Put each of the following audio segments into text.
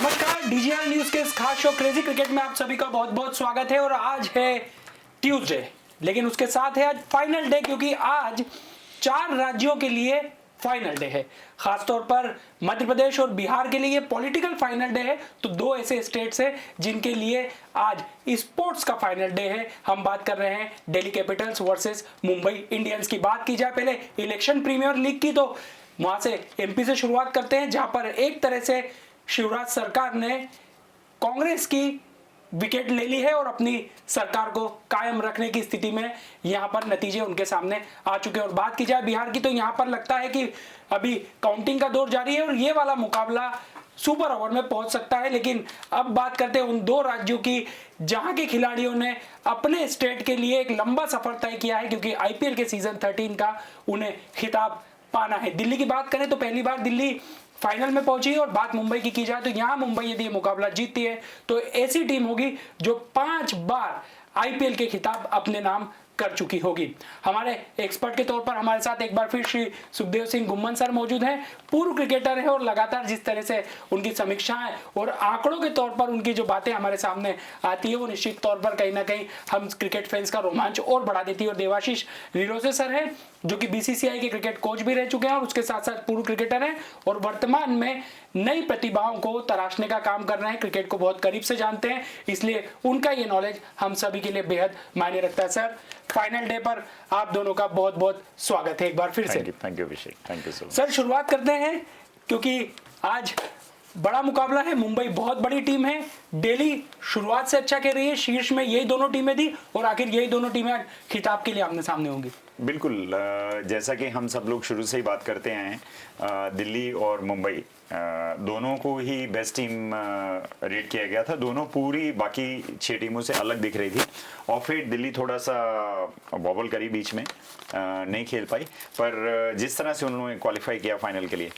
नमस्कार, DGR news के इस खास शो क्रेजी क्रिकेट में आप सभी का बहुत बहुत स्वागत है। और आज है ट्यूसडे, लेकिन उसके साथ है आज फाइनल डे, क्योंकि आज 4 राज्यों के लिए फाइनल डे है। खासतौर पर मध्य प्रदेश और बिहार के लिए पॉलिटिकल फाइनल डे है, तो 2 ऐसे स्टेट्स हैं जिनके लिए आज स्पोर्ट्स का फाइनल डे है। हम बात कर रहे हैं Delhi Capitals versus Mumbai Indians की। बात की जाए पहले इलेक्शन प्रीमियर लीग की, तो वहां से एमपी से शुरुआत करते हैं, जहां पर एक तरह से शिवराज सरकार ने कांग्रेस की विकेट ले ली है और अपनी सरकार को कायम रखने की स्थिति में यहां पर नतीजे उनके सामने आ चुके हैं। और बात की जाए बिहार की, तो यहां पर लगता है कि अभी काउंटिंग का दौर जारी है और ये वाला मुकाबला सुपर ओवर में पहुंच सकता है। लेकिन अब बात करते हैं उन 2 राज्यों की जहां के खिलाड़ियों ने अपने स्टेट के लिए एक लंबा सफर तय किया है, क्योंकि आईपीएल के सीजन 13 का उन्हें खिताब पाना है। दिल्ली की बात करें तो पहली बार दिल्ली फाइनल में पहुंची है, और बात मुंबई की जाए तो यहां मुंबई यदि ये मुकाबला जीतती है तो ऐसी टीम होगी जो 5 बार आईपीएल के खिताब अपने नाम कर चुकी होगी। हमारे एक्सपर्ट के तौर पर हमारे साथ एक बार फिर श्री सुखदेव सिंह गुम्मन सर मौजूद हैं। पूर्व क्रिकेटर हैं और लगातार जिस तरह से उनकी समीक्षाएं और आंकड़ों के तौर पर उनकी जो बातें हमारे सामने आती है, वो निश्चित तौर पर कहीं ना कहीं हम क्रिकेट फैंस का रोमांच और बढ़ा देती है। और देवाशीष रिरोसे सर हैं, जो कि बीसीसीआई के क्रिकेट कोच भी रह चुके हैं और उसके साथ साथ पूर्व क्रिकेटर हैं और वर्तमान में नई प्रतिभाओं को तराशने का काम कर रहे हैं, क्रिकेट को बहुत करीब से जानते हैं, इसलिए उनका ये नॉलेज हम सभी के लिए बेहद मायने रखता है। सर, फाइनल डे पर आप दोनों का बहुत बहुत स्वागत है एक बार फिर से। Thank you Abhishek, thank you sir, शुरुआत करते हैं, क्योंकि आज बड़ा मुकाबला है। मुंबई बहुत बड़ी टीम है, दिल्ली शुरुआत से अच्छा कर रही है, शीर्ष में यही दोनों टीमें थी और आखिर यही दोनों टीमें खिताब के लिए आमने सामने होंगी। बिल्कुल, जैसा कि हम सब लोग शुरू से ही बात करते हैं, दिल्ली और मुंबई दोनों को ही बेस्ट टीम रेट किया गया था। दोनों पूरी बाकी 6 टीमों से अलग दिख रही थी। ऑफ हिट दिल्ली थोड़ा सा बॉबल करी बीच में, नहीं खेल पाई, पर जिस तरह से उन्होंने क्वालिफाई किया फाइनल के लिए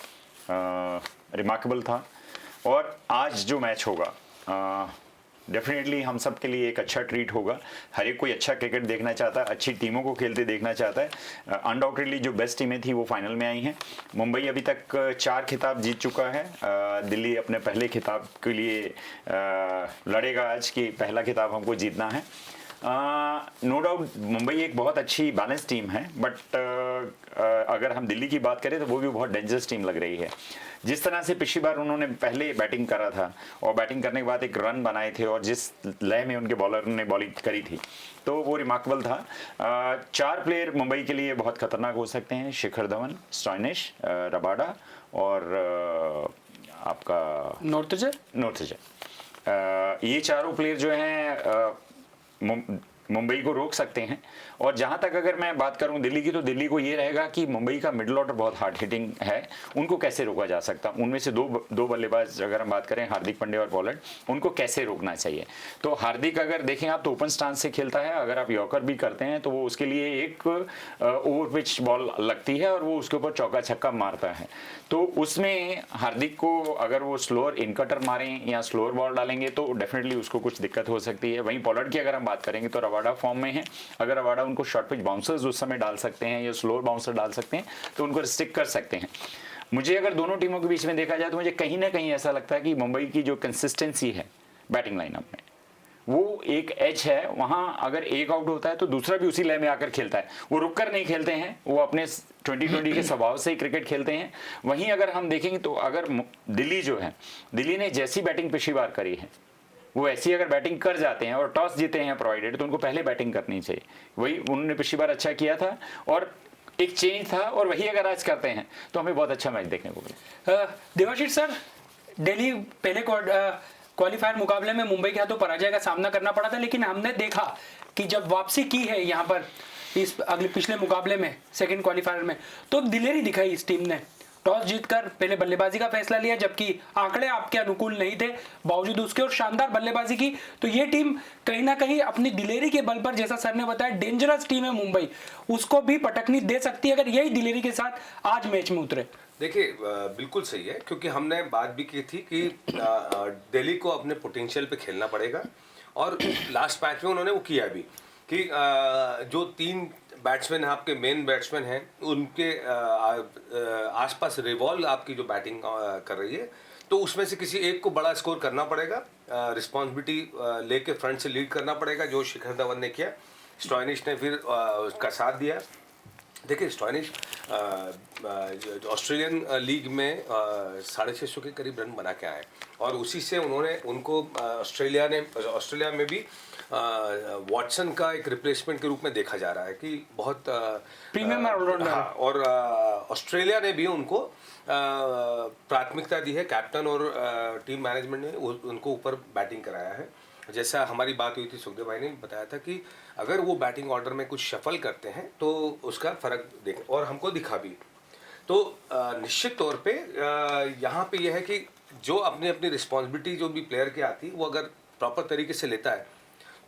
रिमार्केबल था। और आज जो मैच होगा डेफिनेटली हम सब के लिए एक अच्छा ट्रीट होगा। हर एक कोई अच्छा क्रिकेट देखना चाहता है, अच्छी टीमों को खेलते देखना चाहता है। अनडाउटेडली जो बेस्ट टीमें थी वो फाइनल में आई हैं। मुंबई अभी तक 4 खिताब जीत चुका है। दिल्ली अपने पहले खिताब के लिए लड़ेगा आज कि पहला खिताब हमको जीतना है। नो डाउट मुंबई एक बहुत अच्छी बैलेंस टीम है, बट अगर हम दिल्ली की बात करें तो वो भी बहुत डेंजरस टीम लग रही है। जिस तरह से पिछली बार उन्होंने पहले बैटिंग करा था और बैटिंग करने के बाद एक रन बनाए थे और जिस लय में उनके बॉलर ने बॉलिंग करी थी, तो वो रिमार्केबल था। 4 प्लेयर मुंबई के लिए बहुत खतरनाक हो सकते हैं: शिखर धवन, स्टॉइनिस, रबाडा और आपका नॉर्थजे। ये चारों प्लेयर जो हैं मुंबई को रोक सकते हैं। और जहां तक अगर मैं बात करूं दिल्ली की, तो दिल्ली को ये रहेगा कि मुंबई का मिडिल ऑर्डर बहुत हार्ड हिटिंग है, उनको कैसे रोका जा सकता। उनमें से दो बल्लेबाज अगर हम बात करें, हार्दिक पांड्या और पॉलर्ड, उनको कैसे रोकना चाहिए। तो हार्दिक अगर देखें आप तो ओपन स्टांस से खेलता है, अगर आप यॉर्कर भी करते हैं तो वो उसके लिए एक ओवर पिच बॉल लगती है और वो उसके ऊपर चौका छक्का मारता है। तो उसमें हार्दिक को अगर वो स्लोअर इनकटर मारें या स्लोअर बॉल डालेंगे तो डेफिनेटली उसको कुछ दिक्कत हो सकती है। वहीं पॉलर्ड की अगर हम बात करेंगे तो रबाडा फॉर्म में है, अगर रबाडा उनको शॉर्ट पिच बाउंसर्स उस समय डाल सकते हैं या स्लोअर बाउंसर डाल सकते हैं तो उनको रिस्ट्रिक्ट कर सकते हैं। मुझे अगर दोनों टीमों के बीच में देखा जाए तो मुझे कहीं ना कहीं ऐसा लगता है कि मुंबई की जो कंसिस्टेंसी है बैटिंग लाइनअप में, वो एक एज है। वहां अगर एक आउट होता है तो दूसरा भी उसी लय में आकर खेलता है, वो रुककर नहीं खेलते हैं, वो अपने 2020 के स्वभाव से ही क्रिकेट खेलते हैं। वहीं अगर हम देखेंगे तो अगर दिल्ली जो है, दिल्ली ने जैसी बैटिंग पिछली बार करी है वो ऐसी अगर बैटिंग कर जाते हैं और टॉस जीते हैं प्रोवाइडेड, तो उनको पहले बैटिंग करनी चाहिए। वही उन्होंने पिछली बार अच्छा किया था और एक चेंज था, और वही अगर आज करते हैं तो हमें बहुत अच्छा मैच देखने को मिले। देवाशीष सर, दिल्ली पहले क्वालिफायर मुकाबले में मुंबई के हाथों पराजय का सामना करना पड़ा था, लेकिन हमने देखा कि जब वापसी की है यहाँ पर इस पिछले मुकाबले में सेकंड क्वालिफायर में, तो दिलेरी दिखाई इस टीम ने। टॉस जीतकर पहले बल्लेबाजी का फैसला लिया, जबकि आंकड़े आपके अनुकूल नहीं थे, बावजूद उसके और शानदार बल्लेबाजी की। तो ये टीम कहीं ना कहीं अपनी दिलेरी के बल पर, जैसा सर ने बताया, डेंजरस टीम है मुंबई, उसको भी पटकनी दे सकती है अगर यही दिलेरी के साथ आज मैच में उतरे। देखिए, बिल्कुल सही है, क्योंकि हमने बात भी की थी कि दिल्ली को अपने पोटेंशियल पे खेलना पड़ेगा और लास्ट मैच में उन्होंने वो किया भी कि जो 3 बैट्समैन आपके मेन बैट्समैन हैं उनके आसपास रिवॉल्व आपकी जो बैटिंग कर रही है, तो उसमें से किसी एक को बड़ा स्कोर करना पड़ेगा, रिस्पॉन्सिबिलिटी लेके फ्रंट से लीड करना पड़ेगा, जो शिखर धवन ने किया। स्टॉइनिस ने फिर उसका साथ दिया। देखिए स्टॉइनिस ऑस्ट्रेलियन लीग में 650 के करीब रन बना के आए और उसी से उनको ऑस्ट्रेलिया में भी वॉटसन का एक रिप्लेसमेंट के रूप में देखा जा रहा है कि बहुत प्रीमियम ऑलराउंडर। हाँ, और ऑस्ट्रेलिया ने भी उनको प्राथमिकता दी है, कैप्टन और टीम मैनेजमेंट ने उनको ऊपर बैटिंग कराया है। जैसा हमारी बात हुई थी, सुखदेव भाई ने बताया था कि अगर वो बैटिंग ऑर्डर में कुछ शफल करते हैं तो उसका फर्क देखें, और हमको दिखा भी। तो निश्चित तौर पे यहाँ पे यह है कि जो अपनी अपनी रिस्पॉन्सिबिलिटी जो भी प्लेयर की आती है वो अगर प्रॉपर तरीके से लेता है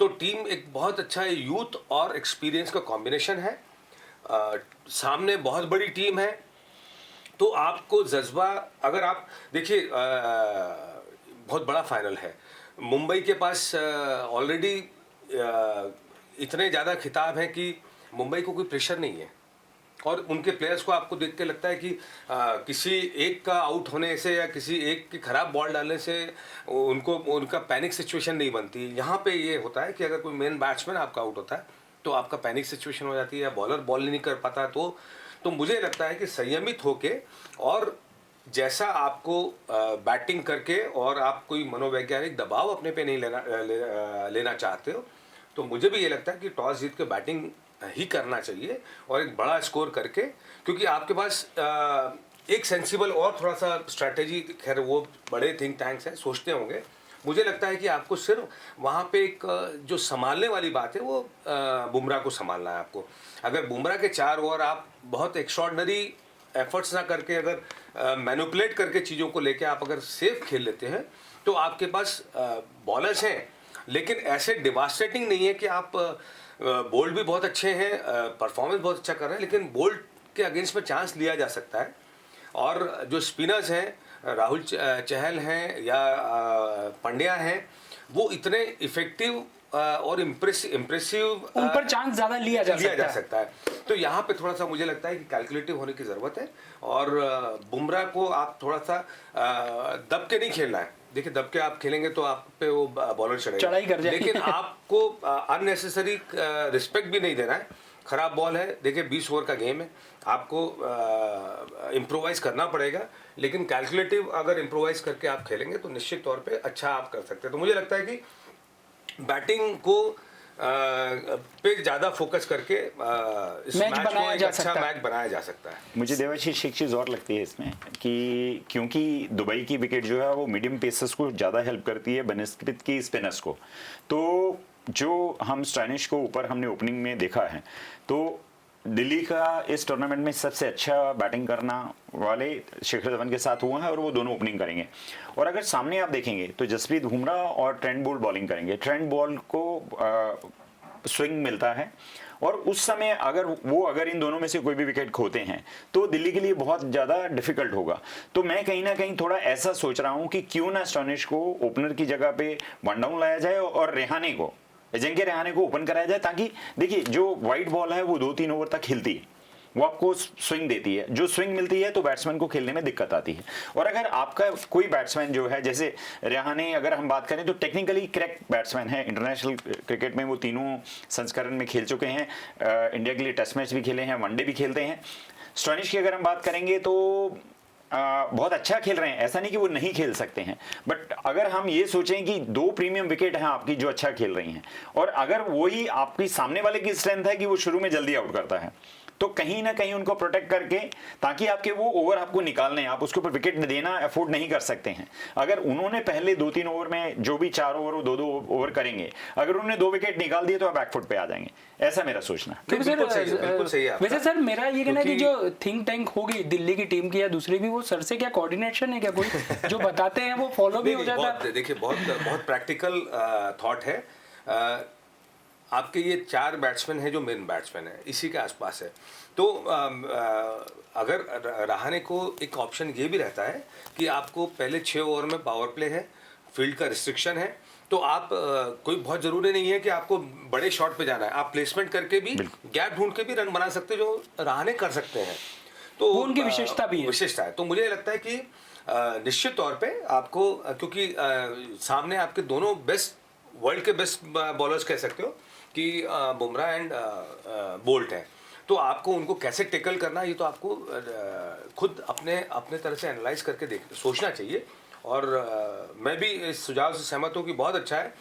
तो टीम एक बहुत अच्छा यूथ और एक्सपीरियंस का कॉम्बिनेशन है। सामने बहुत बड़ी टीम है, तो आपको जज्बा, अगर आप देखिए बहुत बड़ा फाइनल है। मुंबई के पास ऑलरेडी इतने ज़्यादा खिताब हैं कि मुंबई को कोई प्रेशर नहीं है, और उनके प्लेयर्स को आपको देख के लगता है कि किसी एक का आउट होने से या किसी एक की खराब बॉल डालने से उनका पैनिक सिचुएशन नहीं बनती। यहाँ पे ये होता है कि अगर कोई मेन बैट्समैन आपका आउट होता है तो आपका पैनिक सिचुएशन हो जाती है, या बॉलर बॉल नहीं कर पाता। तो मुझे लगता है कि संयमित होके, और जैसा आपको बैटिंग करके और आप कोई मनोवैज्ञानिक दबाव अपने पे नहीं लेना चाहते हो, तो मुझे भी ये लगता है कि टॉस जीत के बैटिंग ही करना चाहिए और एक बड़ा स्कोर करके, क्योंकि आपके पास एक सेंसिबल और थोड़ा सा स्ट्रैटेजी, खैर वो बड़े थिंक टैंक्स हैं, सोचते होंगे। मुझे लगता है कि आपको सिर्फ वहाँ पे एक जो संभालने वाली बात है वो बुमराह को संभालना है आपको। अगर बुमराह के 4 ओवर आप बहुत एक्स्ट्रॉर्डनरी एफर्ट्स ना करके, अगर मैनिपुलेट करके चीज़ों को लेके आप अगर सेफ खेल लेते हैं, तो आपके पास बॉलर्स हैं, लेकिन ऐसे डिवास्टेटिंग नहीं है कि आप बोल्ड भी बहुत अच्छे हैं, परफॉर्मेंस बहुत अच्छा कर रहे हैं, लेकिन बोल्ड के अगेंस्ट में चांस लिया जा सकता है। और जो स्पिनर्स हैं, राहुल चहल हैं या पंड्या हैं, वो इतने इफेक्टिव और इम्प्रेसिव, उन पर चांस ज़्यादा लिया जा सकता है। तो यहाँ पे थोड़ा सा मुझे लगता है कि कैलकुलेटिव होने की ज़रूरत है, और बुमराह को आप थोड़ा सा दब के नहीं खेलना है। देखिए दब के आप खेलेंगे तो आप पे वो बॉलर चढ़ाई कर जाएगी, लेकिन आपको अननेसेसरी रिस्पेक्ट भी नहीं देना है। खराब बॉल है, देखिए 20 ओवर का गेम है, आपको इम्प्रोवाइज करना पड़ेगा, लेकिन कैलकुलेटिव अगर इम्प्रोवाइज करके आप खेलेंगे तो निश्चित तौर पे अच्छा आप कर सकते हैं। तो मुझे लगता है कि बैटिंग को पे ज़्यादा फोकस करके इस मैच को एक अच्छा मैच बनाया जा सकता है। मुझे देवाशीष एक चीज़ और लगती है इसमें कि क्योंकि दुबई की विकेट जो है वो मीडियम पेसर्स को ज़्यादा हेल्प करती है बनस्पत की स्पिनर्स को, तो जो हम स्टॉइनिस को ऊपर हमने ओपनिंग में देखा है, तो दिल्ली का इस टूर्नामेंट में सबसे अच्छा बैटिंग करना वाले शिखर धवन के साथ हुआ है, और वो दोनों ओपनिंग करेंगे। और अगर सामने आप देखेंगे तो जसप्रीत बुमराह और ट्रेंट बोल्ट बॉलिंग करेंगे। ट्रेंट बोल्ट को स्विंग मिलता है, और उस समय अगर इन दोनों में से कोई भी विकेट खोते हैं तो दिल्ली के लिए बहुत ज़्यादा डिफिकल्ट होगा। तो मैं कहीं ना कहीं थोड़ा ऐसा सोच रहा हूँ कि क्यों ना स्टॉइनिस को ओपनर की जगह पे वन डाउन लाया जाए और अजिंक्य रहाणे को ओपन कराया जाए, ताकि देखिए जो वाइट बॉल है वो 2-3 ओवर तक खिलती है, वो आपको स्विंग देती है। जो स्विंग मिलती है तो बैट्समैन को खेलने में दिक्कत आती है। और अगर आपका कोई बैट्समैन जो है, जैसे रहाणे अगर हम बात करें तो टेक्निकली करेक्ट बैट्समैन है, इंटरनेशनल क्रिकेट में वो तीनों संस्करण में खेल चुके हैं, इंडिया के लिए टेस्ट मैच भी खेले हैं, वनडे भी खेलते हैं। स्टॉइनिस की अगर हम बात करेंगे तो बहुत अच्छा खेल रहे हैं, ऐसा नहीं कि वो नहीं खेल सकते हैं, बट अगर हम ये सोचें कि 2 प्रीमियम विकेट हैं आपकी जो अच्छा खेल रही हैं, और अगर वही आपकी सामने वाले की स्ट्रेंथ है कि वो शुरू में जल्दी आउट करता है, तो कहीं ना कहीं उनको प्रोटेक्ट करके, ताकि आपके वो ओवर आपको निकालने हैं, आप उसके ऊपर विकेट देना अफोर्ड नहीं कर सकते हैं। अगर उन्होंने पहले 2-3 ओवर में जो भी 4 ओवर 2-2 ओवर करेंगे, अगर उन्होंने 2 विकेट निकाल दिए तो आप बैकफुट पे आ जाएंगे, ऐसा मेरा सोचना। बिल्कुल सही है। वैसे सर मेरा ये कहना है कि जो थिंक टैंक होगी दिल्ली की टीम की या दूसरी भी, वो सर से क्या कोऑर्डिनेशन है क्या कोई जो बताते हैं वो फॉलो भी हो जाता है? देखिए बहुत प्रैक्टिकल थॉट है। आपके ये 4 बैट्समैन हैं जो मेन बैट्समैन है, इसी के आसपास है। तो अगर रहाणे को एक ऑप्शन ये भी रहता है कि आपको पहले 6 ओवर में पावर प्ले है, फील्ड का रिस्ट्रिक्शन है, तो तो आप कोई बहुत जरूरी नहीं है कि आपको बड़े शॉट पे जाना है, आप प्लेसमेंट करके भी गैप ढूंढ के भी रन बना सकते हैं, जो रहाणे कर सकते हैं। तो वो उनकी विशेषता भी है। विशेषता है। तो मुझे लगता है कि निश्चित तौर पे आपको, क्योंकि सामने आपके दोनों बेस्ट, वर्ल्ड के बेस्ट बॉलर्स कह सकते हो कि बुमराह एंड बोल्ट हैं, तो आपको उनको कैसे टैकल करना, ये तो आपको खुद अपने तरह से एनालाइज करके सोचना चाहिए। और मैं भी इस सुझाव से सहमत हूँ कि बहुत अच्छा है।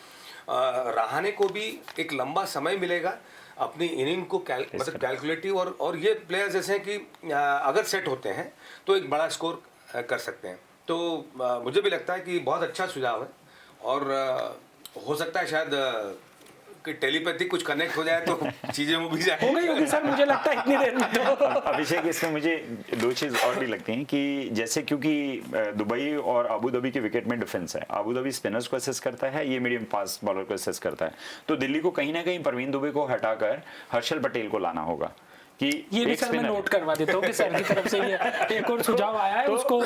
रहाणे को भी एक लंबा समय मिलेगा अपनी इनिंग को मतलब कैलकुलेटिव, और ये प्लेयर्स जैसे हैं कि अगर सेट होते हैं तो एक बड़ा स्कोर कर सकते हैं। तो मुझे भी लगता है कि बहुत अच्छा सुझाव है, और हो सकता है शायद कि टेलीपैथी कुछ कनेक्ट हो जाए तो चीजें वो भी जाए। हो गई होगी सर, मुझे लगता है इतनी देर में तो। अभिषेक, इसमें मुझे दो चीज और भी लगती हैं कि जैसे क्योंकि दुबई और अबू धाबी के विकेट में डिफेंस है, अबू धाबी स्पिनर्स को असेस करता है, ये मीडियम फास्ट बॉलर को असेस करता है, तो दिल्ली को कहीं ना कहीं परवीन दुबे को हटाकर हर्षल पटेल को लाना होगा कि ये भी सर मैं नोट करवा देता हूँ कि सर की तरफ से ये एक और सुझाव आया है उसको।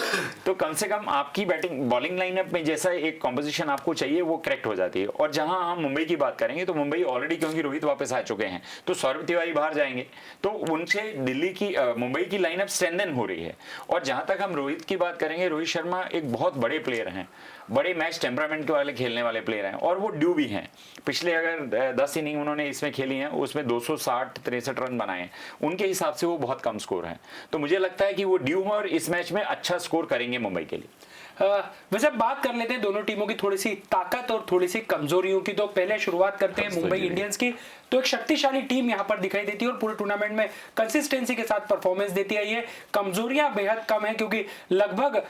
तो कम से कम आपकी बैटिंग बॉलिंग लाइनअप में जैसा एक कॉम्पोजिशन आपको चाहिए वो करेक्ट हो जाती है। और जहां हम मुंबई की बात करेंगे तो मुंबई ऑलरेडी, क्योंकि रोहित वापस आ चुके हैं, तो सौरभ तिवारी बाहर जाएंगे, तो उनसे दिल्ली की मुंबई की लाइनअप स्ट्रेंथन हो रही है। और जहां तक हम रोहित की बात करेंगे, रोहित शर्मा एक बहुत बड़े प्लेयर हैं, बड़े मैच टेम्परामेंट के वाले खेलने वाले प्लेयर हैं, और वो ड्यू भी हैं। पिछले अगर 10 इनिंग उन्होंने इसमें खेली हैं, उसमें 260-63 रन बनाए हैं, उनके हिसाब से वो बहुत कम स्कोर है। तो मुझे लगता है कि वो ड्यू हैं और इस मैच में अच्छा स्कोर करेंगे मुंबई के लिए। वैसे बात कर लेते हैं दोनों टीमों की थोड़ी सी ताकत और थोड़ी सी कमजोरियों की। तो पहले शुरुआत करते हैं मुंबई इंडियंस की। तो एक शक्तिशाली टीम यहां पर दिखाई देती है और पूरे टूर्नामेंट में कंसिस्टेंसी के साथ परफॉर्मेंस देती है। ये कमजोरियां बेहद कम है, क्योंकि लगभग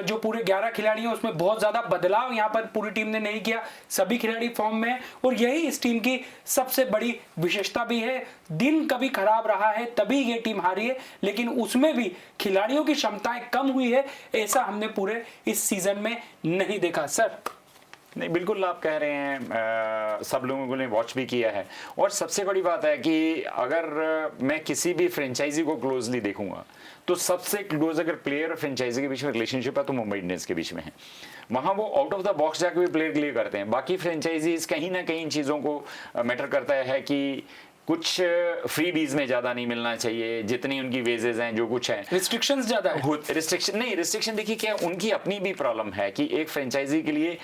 जो पूरे 11 खिलाड़ी हैं उसमें बहुत ज्यादा बदलाव यहां पर पूरी टीम ने नहीं किया, सभी खिलाड़ी फॉर्म में है, और यही इस टीम की सबसे बड़ी विशेषता भी है। दिन कभी खराब रहा है तभी ये टीम हारी है, लेकिन उसमें भी खिलाड़ियों की क्षमताएं कम हुई है, ऐसा हमने पूरे इस सीजन में नहीं देखा। सर नहीं, बिल्कुल आप कह रहे हैं, सब लोगों ने वॉच भी किया है। और सबसे बड़ी बात है कि अगर मैं किसी भी फ्रेंचाइजी को क्लोजली देखूंगा तो सबसे क्लोज अगर प्लेयर और फ्रेंचाइजी के बीच में रिलेशनशिप है तो मुंबई इंडियंस के बीच में है। वहां वो आउट ऑफ द बॉक्स जाकर भी प्लेयर क्लियर करते हैं। बाकी फ्रेंचाइजीज कहीं ना कहीं इन चीज़ों को मैटर करता है कि कुछ फ्री बीज में ज्यादा नहीं मिलना चाहिए, जितनी उनकी वेजेस हैं, जो कुछ है, रिस्ट्रिक्शंस ज्यादा है। रिस्ट्रिक्शन देखिए क्या उनकी अपनी भी प्रॉब्लम है कि एक फ्रेंचाइजी के लिए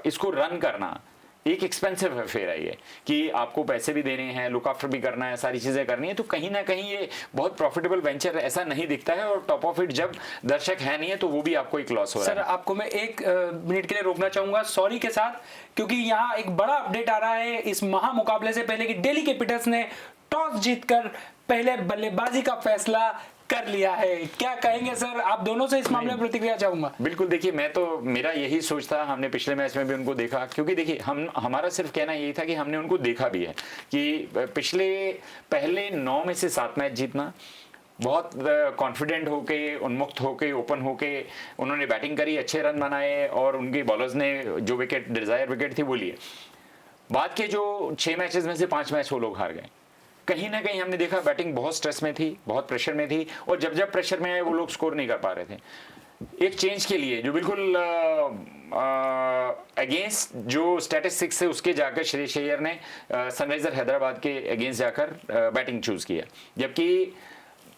इसको रन करना एक एक्सपेंसिव अफेयर है ये, कि आपको पैसे भी देने हैं, लुक आफ्टर भी करना है, सारी चीजें करनी है। तो कहीं ना कहीं ये बहुत प्रॉफिटेबल वेंचर ऐसा नहीं दिखता है। और टॉप ऑफ इट जब दर्शक है नहीं है तो वो भी आपको एक लॉस हो रहा है। सर आपको मैं एक मिनट के लिए रोकना चाहूंगा सॉरी के साथ, क्योंकि यहाँ एक बड़ा अपडेट आ रहा है इस महा मुकाबले से पहले कि दिल्ली कैपिटल्स ने टॉस जीतकर पहले बल्लेबाजी का फैसला कर लिया है। क्या कहेंगे सर, आप दोनों से इस मामले में प्रतिक्रिया चाहूंगा। बिल्कुल, देखिए मेरा यही सोच था, हमने पिछले मैच में भी उनको देखा, क्योंकि देखिए हमारा सिर्फ कहना यही था कि हमने उनको देखा भी है कि पहले 9 में से 7 मैच जीतना, बहुत कॉन्फिडेंट होके, उन्मुक्त होके, ओपन होके उन्होंने बैटिंग करी, अच्छे रन बनाए, और उनके बॉलर्स ने जो डिजायर विकेट थी वो लिए। बाद के जो 6 मैचेस में से 5 मैच वो लोग हार गए। कहीं ना कहीं हमने देखा बैटिंग बहुत स्ट्रेस में थी, बहुत प्रेशर में थी, और जब प्रेशर में आए वो लोग स्कोर नहीं कर पा रहे थे। एक चेंज के लिए जो बिल्कुल अगेंस्ट जो स्टैटिस्टिक्स से उसके जाकर श्रेयस अय्यर ने सनराइजर हैदराबाद के अगेंस्ट जाकर बैटिंग चूज किया, जबकि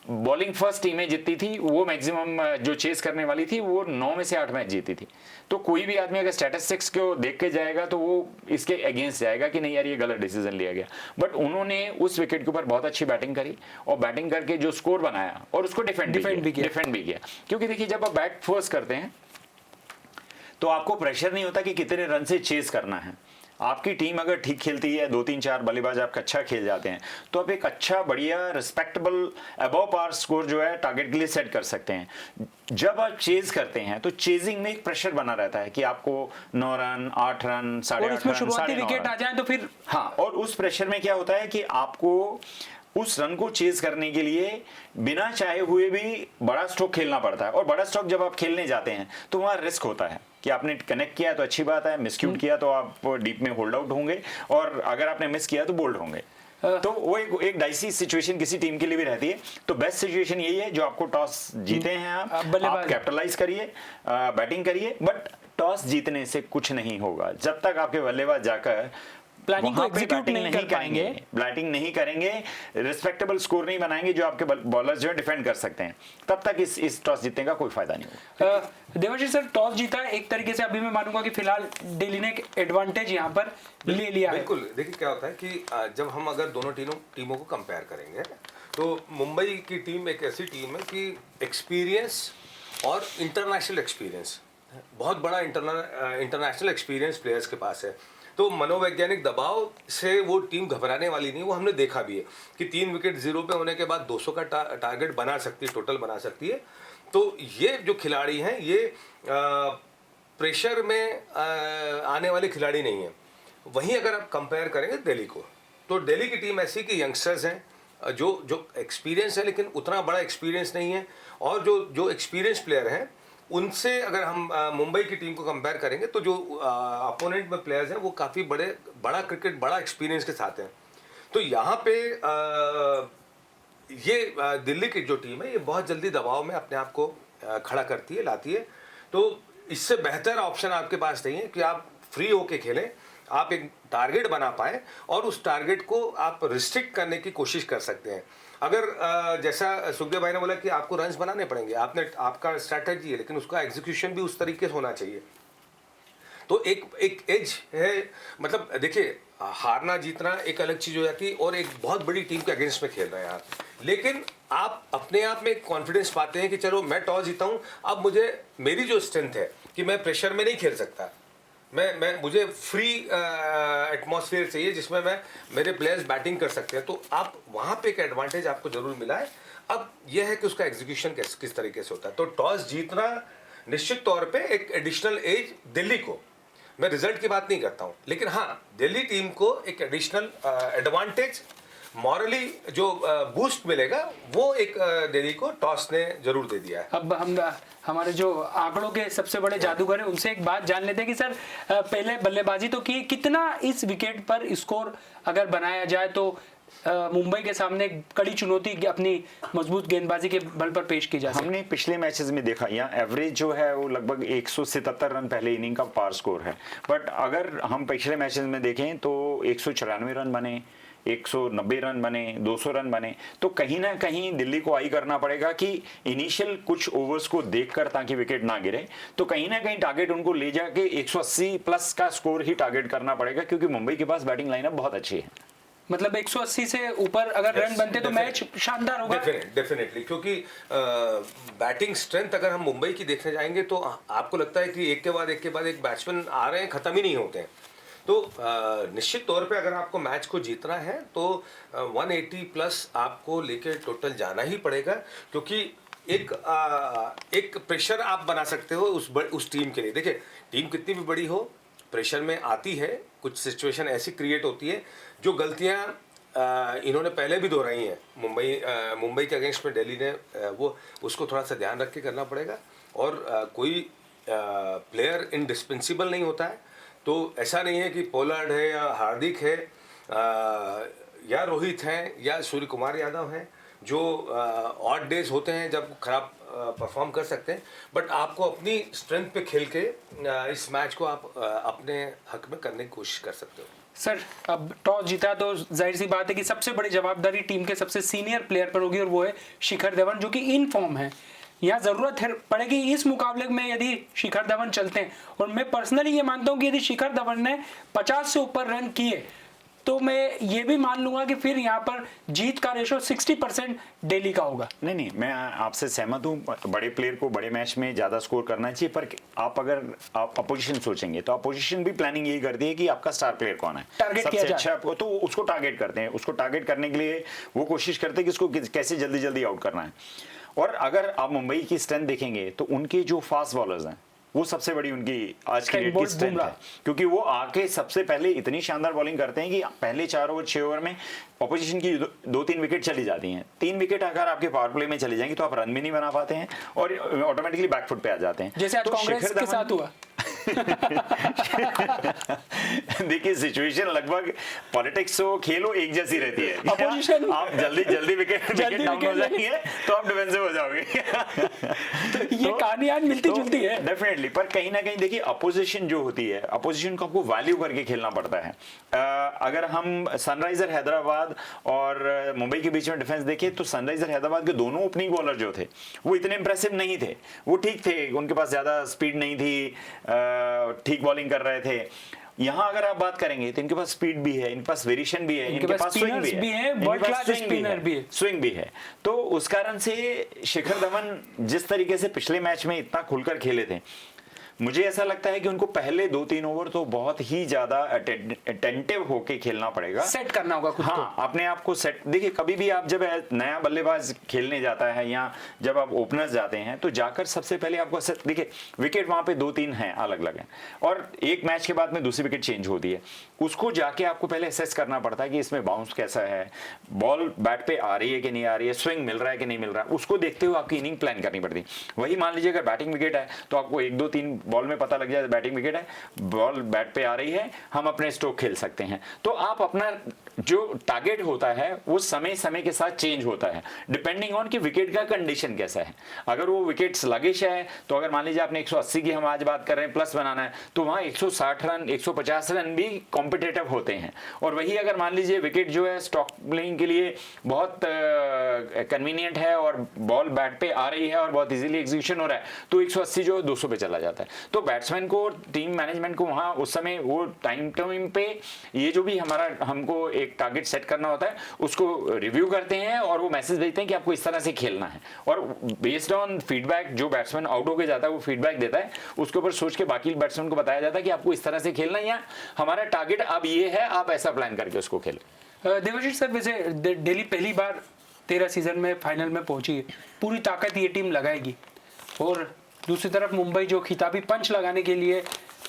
बॉलिंग फर्स्ट टीमें जीतती थी, वो मैक्सिमम जो चेस करने वाली थी वो 9 में से 8 मैच जीती थी। तो कोई भी आदमी अगर स्टैटिस्टिक्स को देख के जाएगा तो वो इसके अगेंस्ट जाएगा कि नहीं यार ये गलत डिसीजन लिया गया। बट उन्होंने उस विकेट के ऊपर बहुत अच्छी बैटिंग करी, और बैटिंग करके जो स्कोर बनाया और उसको डिफेंड भी किया। क्योंकि देखिए जब आप बैट फर्स्ट करते हैं तो आपको प्रेशर नहीं होता कि कितने रन से चेस करना है। आपकी टीम अगर ठीक खेलती है, 2-3-4 बल्लेबाज आपका अच्छा खेल जाते हैं, तो आप एक अच्छा बढ़िया रिस्पेक्टेबल अबव पार स्कोर जो है टारगेट के लिए सेट कर सकते हैं। जब आप चेज करते हैं तो चेजिंग में एक प्रेशर बना रहता है कि आपको 9 रन, 8 रन, 8.5 रन, शुरुआती विकेट आ जाए तो फिर हाँ, और उस प्रेशर में क्या होता है कि आपको उस रन को चेज करने के लिए बिना चाहे हुए भी बड़ा स्ट्रोक खेलना पड़ता है। और बड़ा स्ट्रोक जब आप खेलने जाते हैं तो वहां रिस्क होता है कि आपने कनेक्ट किया तो अच्छी बात है, मिसक्यूट किया तो आप डीप में होल्ड आउट होंगे, और अगर आपने मिस किया तो बोल्ड होंगे। तो वो एक डाइसी सिचुएशन किसी टीम के लिए भी रहती है। तो बेस्ट सिचुएशन यही है, जो आपको टॉस जीते हैं आप कैपिटलाइज करिए, बैटिंग करिए, बट टॉस जीतने से कुछ नहीं होगा जब तक आपके बल्लेबाज जाकर प्लानिंग को वहां पे एग्जीक्यूट बैटिंग नहीं कर पाएंगे, बैटिंग नहीं करेंगे, रिस्पेक्टेबल स्कोर नहीं बनाएंगे जो आपके बॉलर्स जो है डिफेंड कर सकते हैं, तब तक इस टॉस जीतने का कोई फायदा नहीं होगा। देवाशीष सर, टॉस जीता है एक तरीके से, अभी मैं मानूंगा कि फिलहाल दिल्ली ने एक एडवांटेज यहाँ पर ले लिया है। बिल्कुल, देखिए क्या होता है कि जब हम अगर दोनों टीमों को कंपेयर करेंगे तो मुंबई की टीम एक ऐसी टीम है कि एक्सपीरियंस और इंटरनेशनल एक्सपीरियंस, बहुत बड़ा इंटरनेशनल एक्सपीरियंस प्लेयर्स के पास है, तो मनोवैज्ञानिक दबाव से वो टीम घबराने वाली नहीं। वो हमने देखा भी है कि 3 विकेट 0 पे होने के बाद 200 का टारगेट बना सकती है, टोटल बना सकती है। तो ये जो खिलाड़ी हैं ये प्रेशर में आने वाले खिलाड़ी नहीं है। वहीं अगर आप कंपेयर करेंगे दिल्ली को, तो दिल्ली की टीम ऐसी कि यंगस्टर्स हैं जो एक्सपीरियंस है लेकिन उतना बड़ा एक्सपीरियंस नहीं है, और जो एक्सपीरियंस प्लेयर हैं उनसे अगर हम मुंबई की टीम को कंपेयर करेंगे तो जो अपोनेंट में प्लेयर्स हैं वो काफ़ी बड़ा क्रिकेट, बड़ा एक्सपीरियंस के साथ हैं। तो यहाँ पे ये दिल्ली की जो टीम है ये बहुत जल्दी दबाव में अपने आप को खड़ा करती है, लाती है। तो इससे बेहतर ऑप्शन आपके पास नहीं है कि आप फ्री होके खेलें, आप एक टारगेट बना पाएं और उस टारगेट को आप रिस्ट्रिक्ट करने की कोशिश कर सकते हैं। अगर जैसा सुखदेव भाई ने बोला कि आपको रन्स बनाने पड़ेंगे, आपका स्ट्रैटेजी है लेकिन उसका एग्जीक्यूशन भी उस तरीके से होना चाहिए। तो एक एज है, मतलब देखिए हारना जीतना एक अलग चीज हो जाती है और एक बहुत बड़ी टीम के अगेंस्ट में खेल रहे हैं आप, लेकिन आप अपने आप में कॉन्फिडेंस पाते हैं कि चलो मैं टॉस जीता हूं, अब मेरी जो स्ट्रेंथ है कि मैं प्रेशर में नहीं खेल सकता, मुझे फ्री एटमॉस्फेयर चाहिए जिसमें मेरे प्लेयर्स बैटिंग कर सकते हैं। तो आप वहां पे एक एडवांटेज आपको जरूर मिला है। अब यह है कि उसका एग्जीक्यूशन किस तरीके से होता है। तो टॉस जीतना निश्चित तौर पे एक एडिशनल एज दिल्ली को, मैं रिजल्ट की बात नहीं करता हूं, लेकिन हाँ दिल्ली टीम को एक एडिशनल एडवांटेज, मॉरली जो बूस्ट मिलेगा वो एक दिल्ली को टॉस ने जरूर दे दिया है। अब हम हमारे जो आंकड़ों के सबसे बड़े जादूगर हैं उनसे एक बात जान लेते हैं कि सर पहले बल्लेबाजी तो की, कितना इस विकेट पर स्कोर अगर बनाया जाए तो मुंबई के सामने कड़ी चुनौती अपनी मजबूत गेंदबाजी के बल पर पेश की जा सकती है। हमने पिछले मैचेस में देखा यहाँ एवरेज जो है वो लगभग 177 रन पहले इनिंग का पार स्कोर है, बट अगर हम पिछले मैचेस में देखें तो 194 रन बने, 190 रन बने, 200 रन बने। तो कहीं ना कहीं दिल्ली को आई करना पड़ेगा कि इनिशियल कुछ ओवर्स को देखकर, ताकि विकेट ना गिरे, तो कहीं ना कहीं टारगेट उनको ले जाके 180 प्लस का स्कोर ही टारगेट करना पड़ेगा, क्योंकि मुंबई के पास बैटिंग लाइनअप बहुत अच्छी है। मतलब 180 से ऊपर अगर रन बनते तो मैच शानदार होगा। डेफिनेटली, क्योंकि बैटिंग स्ट्रेंथ अगर हम मुंबई की देखने जाएंगे तो आपको लगता है कि एक के बाद एक बैट्समैन आ रहे हैं, खत्म ही नहीं होते हैं। तो निश्चित तौर पे अगर आपको मैच को जीतना है तो 180 प्लस आपको लेके टोटल जाना ही पड़ेगा, क्योंकि एक प्रेशर आप बना सकते हो उस टीम के लिए। देखिए टीम कितनी भी बड़ी हो, प्रेशर में आती है, कुछ सिचुएशन ऐसी क्रिएट होती है जो गलतियां इन्होंने पहले भी दोहराई हैं मुंबई के अगेंस्ट में दिल्ली ने, वो उसको थोड़ा सा ध्यान रख के करना पड़ेगा। और कोई प्लेयर इनडिस्पेंसिबल नहीं होता है, तो ऐसा नहीं है कि पोलार्ड है या हार्दिक है या रोहित हैं या सूर्य कुमार यादव हैं जो ऑड डेज होते हैं जब खराब परफॉर्म कर सकते हैं, बट आपको अपनी स्ट्रेंथ पे खेल के इस मैच को आप अपने हक में करने की कोशिश कर सकते हो। सर अब टॉस जीता तो जाहिर सी बात है कि सबसे बड़ी जवाबदारी टीम के सबसे सीनियर प्लेयर पर होगी और वो है शिखर धवन, जो कि इन फॉर्म है। यहाँ जरूरत पड़ेगी इस मुकाबले में यदि शिखर धवन चलते हैं, और मैं पर्सनली ये मानता हूँ कि यदि शिखर धवन ने 50 से ऊपर रन किए तो मैं ये भी मान लूंगा कि फिर यहाँ पर जीत का रेशो 60% दिल्ली का होगा। नहीं, मैं आपसे सहमत हूँ, बड़े प्लेयर को बड़े मैच में ज्यादा स्कोर करना चाहिए, पर अगर आप अपोजिशन सोचेंगे तो अपोजिशन भी प्लानिंग यही करती है कि आपका स्टार प्लेयर कौन है, टारगेट किया जाए, अच्छा, तो उसको टारगेट करते हैं। उसको टारगेट करने के लिए वो कोशिश करते हैं कि उसको कैसे जल्दी जल्दी आउट करना है। और अगर आप मुंबई की स्ट्रेंथ देखेंगे तो उनके जो फास्ट बॉलर्स हैं वो सबसे बड़ी उनकी आज की डेट की स्ट्रेंथ है, क्योंकि वो आके सबसे पहले इतनी शानदार बॉलिंग करते हैं कि पहले 4 ओवर 6 ओवर में ऑपोजिशन की 2-3 विकेट चली जाती हैं। 3 विकेट अगर आपके पावर प्ले में चली जाएंगी तो आप रन भी नहीं बना पाते हैं और ऑटोमेटिकली बैकफुट पे आ जाते हैं। जैसे आज कांग्रेस के साथ हुआ। देखिए सिचुएशन लगभग पॉलिटिक्स हो खेलो एक जैसी रहती है। Opposition- आप जल्दी विकेट डाउन हो wicket जाएंगे तो आप डिफेंसिव हो जाओगे। ये कहानी आज मिलती जुलती है। डेफिनेटली, पर कहीं ना कहीं देखिए अपोजिशन जो होती है, अपोजिशन को आपको वैल्यू करके खेलना पड़ता है। अगर हम सनराइजर हैदराबाद और मुंबई के बीच में डिफेंस देखें तो सनराइजर हैदराबाद के दोनों ओपनिंग बॉलर जो थे वो इतने इंप्रेसिव नहीं थे। वो ठीक थे, उनके पास ज्यादा स्पीड नहीं थी, ठीक बॉलिंग कर रहे थे। यहाँ अगर आप बात करेंगे तो इनके पास स्पीड भी है, इनके पास वेरिएशन भी है, इनके पास स्विंग भी है, वर्ल्ड क्लास स्पिनर भी है, स्विंग भी है। तो उस कारण से शिखर धवन जिस तरीके से पिछले मैच में इतना खुलकर खेले थे, मुझे ऐसा लगता है कि उनको पहले 2-3 ओवर तो बहुत ही ज्यादा अटेंटिव होके खेलना पड़ेगा, सेट करना होगा खुद हाँ, अपने आप को सेट। देखिए कभी भी आप जब नया बल्लेबाज खेलने जाता है या जब आप ओपनर्स जाते हैं तो जाकर सबसे पहले आपको देखिए विकेट वहां पे 2-3 हैं अलग अलग हैं और एक मैच के बाद में दूसरी विकेट चेंज होती है, उसको जाके आपको पहले असेस करना पड़ता है कि इसमें बाउंस कैसा है, बॉल बैट पे आ रही है कि नहीं आ रही है, स्विंग मिल रहा है कि नहीं मिल रहा है, उसको देखते हुए आपकी इनिंग प्लान करनी पड़ती है। वही मान लीजिए अगर बैटिंग विकेट है तो आपको 1-2-3 बॉल में पता लग जाए बैटिंग विकेट है, बॉल बैट पे आ रही है, हम अपने स्ट्रोक खेल सकते हैं। तो आप अपना जो टारगेट होता है वो समय समय के साथ चेंज होता है डिपेंडिंग ऑन कि विकेट का कंडीशन कैसा है। अगर वो विकेट स्लगिश है तो अगर मान लीजिए आपने 180 की हम आज बात कर रहे हैं प्लस बनाना है तो वहां 160 रन 150 रन भी कॉम्पिटेटिव होते हैं। और वही अगर मान लीजिए विकेट जो है स्टॉक प्लेइंग के लिए बहुत कन्वीनियंट है और बॉल बैट पे आ रही है और बहुत इजीली एग्जीक्यूशन हो रहा है तो 180 जो 200 पे चला जाता है। तो बैट्समैन को, टीम मैनेजमेंट को वहां उस समय वो टाइम पे ये जो भी हमारा हमको एक टारगेट सेट करना होता है उसको रिव्यू करते हैं और वो मैसेज भेजते हैं कि आपको इस तरह से खेलना है। और बेस्ड ऑन फीडबैक जो बैट्समैन आउट होके जाता है वो फीडबैक देता है, उसके ऊपर सोच के बाकी बैट्समैन को बताया जाता है कि आपको इस तरह से खेलना है या हमारा टारगेट अब ये है, आप ऐसा प्लान करके उसको खेलें। देवाशीष सर, वैसे दिल्ली पहली बार 13 सीजन में फाइनल में पहुंची है, पूरी ताकत ये टीम लगाएगी और दूसरी तरफ मुंबई जो खिताबी पंच लगाने के लिए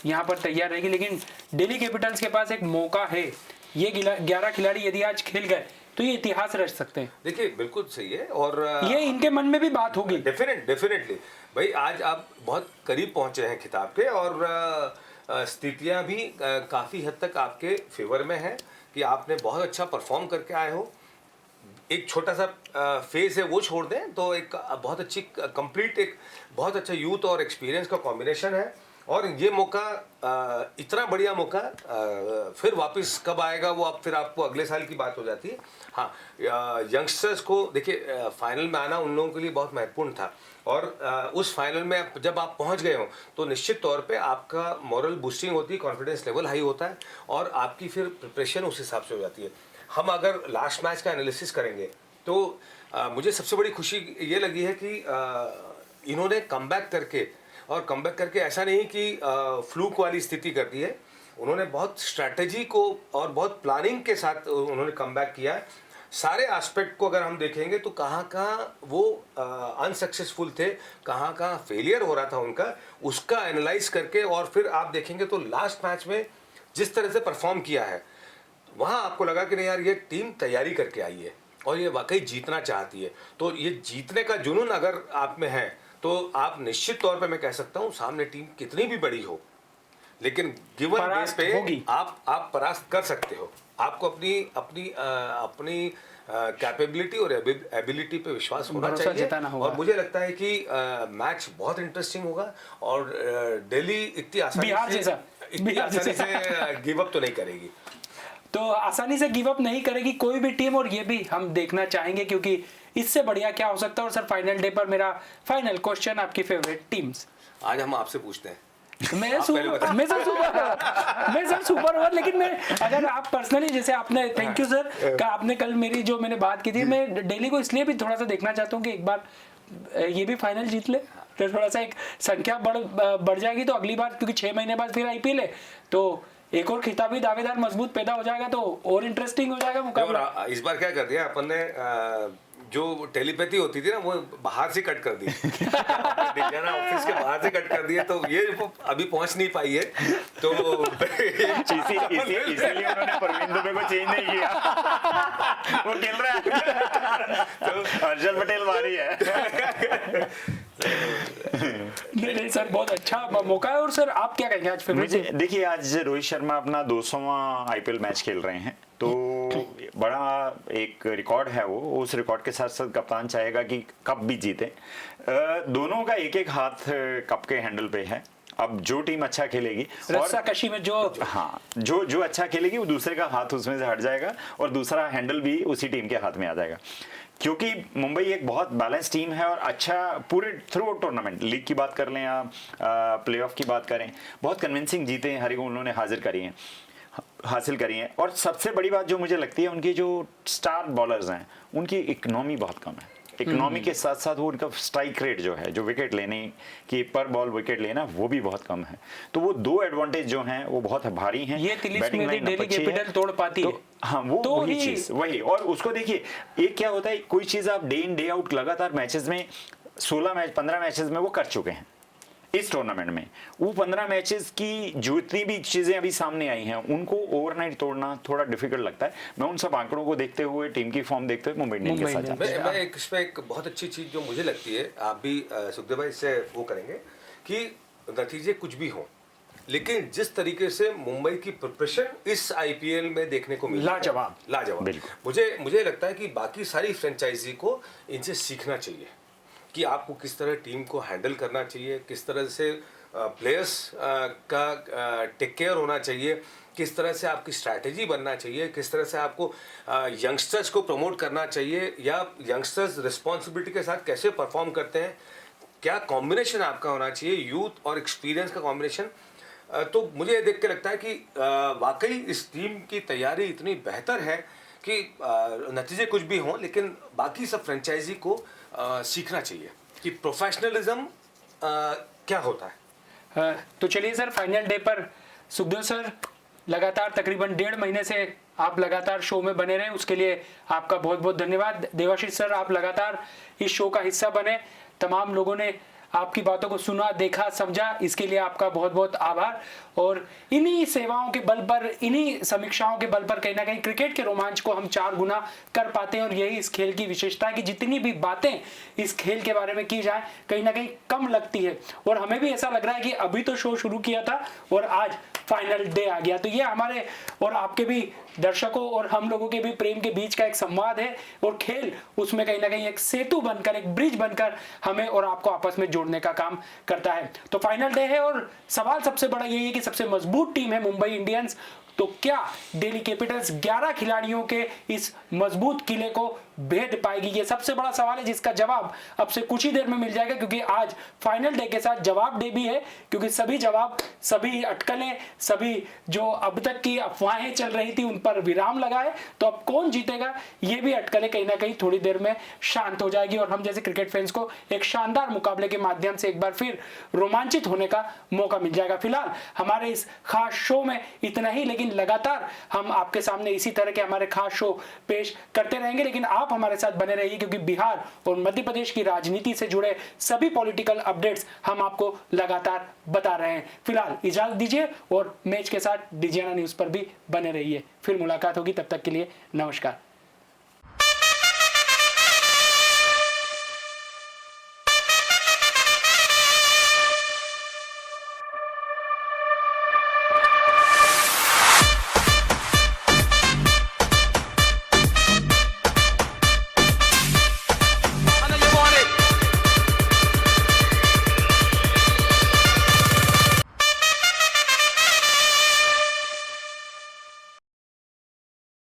यहाँ पर तैयार रहेगी, लेकिन दिल्ली कैपिटल्स के पास एक मौका है। ये 11 खिलाड़ी यदि आज खेल गए तो ये इतिहास रच सकते हैं। देखिए बिल्कुल सही है और ये इनके मन में भी बात होगी। डेफिनेटली भाई, आज आप बहुत करीब पहुंचे हैं खिताब के और स्थितियां भी काफी हद तक आपके फेवर में है कि आपने बहुत अच्छा परफॉर्म करके आए हो। एक छोटा सा फेज है वो छोड़ दें तो एक बहुत अच्छी कंप्लीट एक बहुत अच्छा यूथ और एक्सपीरियंस का कॉम्बिनेशन है और ये मौका इतना बढ़िया मौका फिर वापस कब आएगा वो अब फिर आपको अगले साल की बात हो जाती है। हाँ, यंगस्टर्स को देखिए फाइनल में आना उन लोगों के लिए बहुत महत्वपूर्ण था और उस फाइनल में जब आप पहुंच गए हो तो निश्चित तौर पे आपका मॉरल बूस्टिंग होती है, कॉन्फिडेंस लेवल हाई होता है और आपकी फिर प्रिपरेशन उस हिसाब से हो जाती है। हम अगर लास्ट मैच का एनालिसिस करेंगे तो मुझे सबसे बड़ी खुशी ये लगी है कि इन्होंने कमबैक करके ऐसा नहीं कि फ्लूक वाली स्थिति कर दी है, उन्होंने बहुत स्ट्रैटेजी को और बहुत प्लानिंग के साथ उन्होंने कमबैक किया है। सारे एस्पेक्ट को अगर हम देखेंगे तो कहाँ वो अनसक्सेसफुल थे, कहाँ फेलियर हो रहा था उनका, उसका एनालाइज करके और फिर आप देखेंगे तो लास्ट मैच में जिस तरह से परफॉर्म किया है वहाँ आपको लगा कि नहीं यार ये टीम तैयारी करके आई है और ये वाकई जीतना चाहती है। तो ये जीतने का जुनून अगर आप में है तो आप निश्चित तौर पे मैं कह सकता हूँ सामने टीम कितनी भी बड़ी हो लेकिन गिवन बेस पे आप परास्त कर सकते हो। आपको अपनी कैपेबिलिटी और एबिलिटी पे विश्वास होना चाहिए और मुझे लगता है कि मैच बहुत इंटरेस्टिंग होगा और दिल्ली इतनी आसानी से गिव अप तो नहीं करेगी। तो आसानी से गिव अप नहीं करेगी कोई भी टीम और ये भी हम देखना चाहेंगे क्योंकि इससे बढ़िया क्या हो सकता है। और सर फाइनल डे पर मेरा फाइनल क्वेश्चन, आपकी फेवरेट टीम्स। आज हम आपसे पूछते हैं मैं सर सुपर ओवर, लेकिन मैं अगर आप पर्सनली जैसे आपने थैंक यू सर का आपने कल मेरी जो मैंने बात की थी, मैं दिल्ली को इसलिए भी थोड़ा सा देखना चाहता हूँ कि एक बार ये भी फाइनल जीत ले तो थोड़ा सा एक संख्या बढ़ जाएगी। तो अगली बार क्योंकि 6 महीने बाद फिर आईपीएल है तो एक और खिताबी दावेदार मजबूत पैदा हो जाएगा तो और इंटरेस्टिंग हो जाएगा मुकाबला। इस बार क्या कर दिया अपन ने, जो टेलीपैथी होती थी ना वो बाहर से कट कर दी ऑफिस के बाहर से कट कर दिए तो ये अभी पहुंच नहीं पाई है तो इसीलिए उन्होंने परवीन दुबे को चेंज नहीं किया। वो खेल रहा है तो हर्षल पटेल मारी है। नहीं सर, बहुत अच्छा मौका है। और सर आप क्या कहेंगे आज फेवरेट? मुझे देखिए, आज रोहित शर्मा अपना 200वां आईपीएल मैच खेल रहे हैं, तो बड़ा एक रिकॉर्ड है वो। उस रिकॉर्ड के साथ साथ कप्तान चाहेगा कि कप भी जीते। दोनों का एक एक हाथ कप के हैंडल पे है। अब जो टीम अच्छा खेलेगी, रस्साकशी में जो जो अच्छा खेलेगी वो दूसरे का हाथ उसमें से हट जाएगा और दूसरा हैंडल भी उसी टीम के हाथ में आ जाएगा। क्योंकि मुंबई एक बहुत बैलेंस टीम है और अच्छा पूरे थ्रू टूर्नामेंट, लीग की बात कर लें या प्लेऑफ की बात करें, बहुत कन्विंसिंग जीते हैं, हर एक उन्होंने हासिल करी है। और सबसे बड़ी बात जो मुझे लगती है, उनके जो स्टार बॉलर्स हैं उनकी इकोनॉमी बहुत कम है। इकोनॉमी के साथ साथ वो उनका स्ट्राइक रेट जो है, जो विकेट लेने की पर बॉल विकेट लेना, वो भी बहुत कम है। तो वो दो एडवांटेज जो हैं वो बहुत भारी हैं। ये दिल्ली कैपिटल तोड़ पाती है। हाँ, वो तो वही चीज वही। और उसको देखिए, एक क्या होता है, कोई चीज आप डे इन डे आउट लगातार मैचेस में 15 मैचेस में वो कर चुके हैं इस टूर्नामेंट में। वो 15 मैचेस की जितनी भी चीजें अभी सामने आई हैं उनको ओवरनाइट तोड़ना थोड़ा डिफिकल्ट लगता है। मैं उन सब आंकड़ों को देखते हुए, टीम की फॉर्म देखते हुए मुंबई इंडियंस के साथ जाता हूं। मैं इसमें एक बहुत अच्छी चीज जो मुझे लगती है, आप भी सुखदेव भाई इससे वो करेंगे कि नतीजे कुछ भी हों, लेकिन जिस तरीके से मुंबई की प्रिपरेशन इस आईपीएल में देखने को मिली, लाजवाब। मुझे लगता है कि बाकी सारी फ्रेंचाइजी को इनसे सीखना चाहिए कि आपको किस तरह टीम को हैंडल करना चाहिए, किस तरह से प्लेयर्स का टेक केयर होना चाहिए, किस तरह से आपकी स्ट्रैटेजी बनना चाहिए, किस तरह से आपको यंगस्टर्स को प्रमोट करना चाहिए, या यंगस्टर्स रिस्पॉन्सिबिलिटी के साथ कैसे परफॉर्म करते हैं, क्या कॉम्बिनेशन आपका होना चाहिए, यूथ और एक्सपीरियंस का कॉम्बिनेशन। तो मुझे ये देख के लगता है कि वाकई इस टीम की तैयारी इतनी बेहतर है कि नतीजे कुछ भी हों, लेकिन बाकी सब फ्रेंचाइजी को सीखना चाहिए कि प्रोफेशनलिज्म क्या होता है। तो चलिए सर, फाइनल डे पर सुखदेव सर लगातार तकरीबन 1.5 महीने से आप लगातार शो में बने रहे, उसके लिए आपका बहुत बहुत धन्यवाद। देवाशीष सर, आप लगातार इस शो का हिस्सा बने, तमाम लोगों ने आपकी बातों को सुना, देखा, समझा, इसके लिए आपका बहुत बहुत आभार। और इन्हीं सेवाओं के बल पर, इन्हीं समीक्षाओं के बल पर कहीं ना कहीं क्रिकेट के रोमांच को हम 4 गुना कर पाते हैं। और यही इस खेल की विशेषता है कि जितनी भी बातें इस खेल के बारे में की जाए, कहीं ना कहीं कम लगती है। और हमें भी ऐसा लग रहा है कि अभी तो शो शुरू किया था और आज फाइनल डे आ गया। तो ये हमारे और आपके भी, दर्शकों और हम लोगों के भी प्रेम के बीच का एक संवाद है। और खेल उसमें कहीं ना कहीं एक सेतु बनकर, एक ब्रिज बनकर हमें और आपको आपस में जोड़ने का काम करता है। तो फाइनल डे है और सवाल सबसे बड़ा यही है कि सबसे मजबूत टीम है मुंबई इंडियंस, तो क्या दिल्ली कैपिटल्स 11 खिलाड़ियों के इस मजबूत किले को भेद पाएगी? ये सबसे बड़ा सवाल है जिसका जवाब अब से कुछ ही देर में मिल जाएगा, क्योंकि आज फाइनल डे के साथ जवाब डे भी है। क्योंकि सभी जवाब, सभी अटकलें, सभी जो अब तक की अफवाहें चल रही थी उन पर विराम लगा है। तो अब कौन जीतेगा ये भी अटकलें कहीं ना कहीं थोड़ी देर में शांत हो जाएगी और हम जैसे क्रिकेट फैंस को एक शानदार मुकाबले के माध्यम से एक बार फिर रोमांचित होने का मौका मिल जाएगा। फिलहाल हमारे इस खास शो में इतना ही, लेकिन लगातार हम आपके सामने इसी तरह के हमारे खास शो पेश करते रहेंगे। लेकिन आप हमारे साथ बने रहिए, क्योंकि बिहार और मध्य प्रदेश की राजनीति से जुड़े सभी पॉलिटिकल अपडेट्स हम आपको लगातार बता रहे हैं। फिलहाल इजाजत दीजिए और मैच के साथ डिजियाना न्यूज पर भी बने रहिए। फिर मुलाकात होगी, तब तक के लिए नमस्कार।